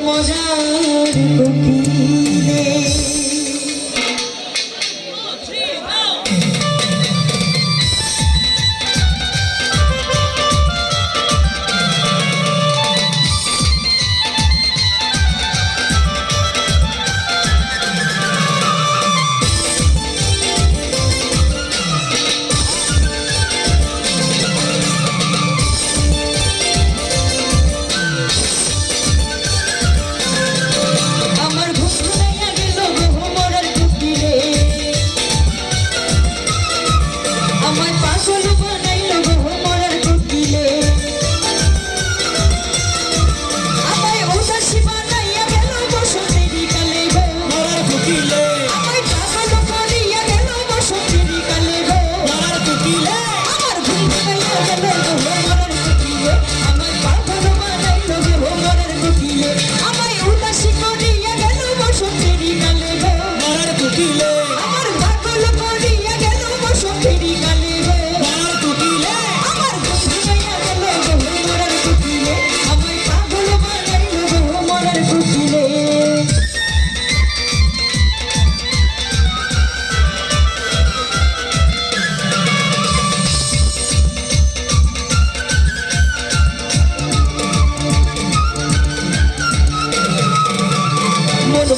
মজার কোকিলে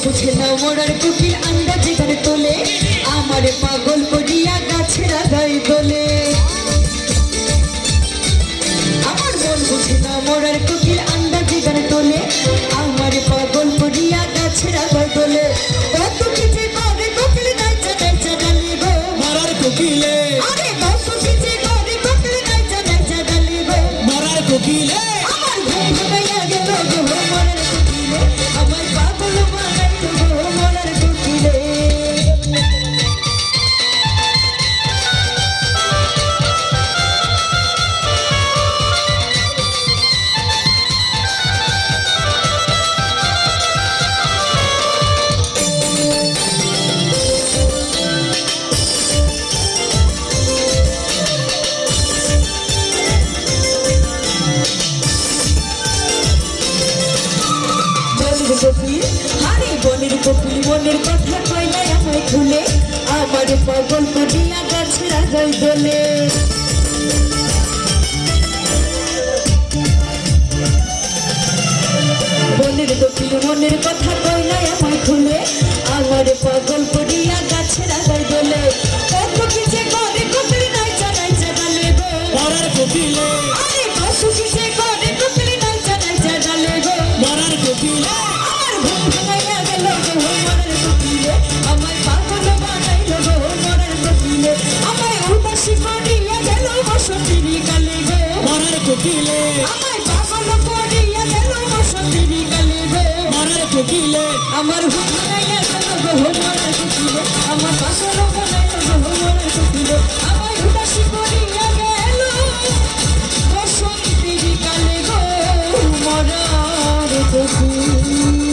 বুঝে না মোরার কোকিল আন্দাজে গান তোলে আমার পাগল করিয়া গাছের আগায় দোলে আমার মন বুঝে না মোরার কোকিল আন্দাজে গান তোলে আমার পাগল করিয়া গাছের আগায় দোলে কত কিছু করে কোকিল নাইচা নাইচা ডালে গো মোরার কোকিলে আরে কত কিছু করে কোকিল নাইচা নাইচা ডালে গো মোরার কোকিলে আমার ঘুম ঘুমাইয়া গেল গো মোরার কোকিলে আমার পাগল হারে বনের কোকিল মনের কথা কয় না আমায় খুলে আমার পাগল করিয়া গাছের আগায় দোলে বনের কোকিল মনের কথা কয় না আমায় খুলে আমার পাগল করিয়া গাছের আগায় দোলে কত কিছু করে কোকিল নাইচা নাইচা ডালে গো মরার কোকিলে আরে কত কিছু করে কোকিল নাইচা নাইচা ডালে গো মরার কোকিলে আমার পাগল বানাইল গো মরার কোকিলে আমায় উদাসী করিয়া গেল বসন্তের কালে গো মরার কোকিলে আমায় পাগল করিয়া গেল বসন্তের কালে গো মরার কোকিলে আমার হুনাইয়া গেল গো মরার কোকিলে আমার পাগল বানাইল গো মরার কোকিলে আমায় উদাসী করিয়া গেল বসন্তের কালে গো মরার কোকিলে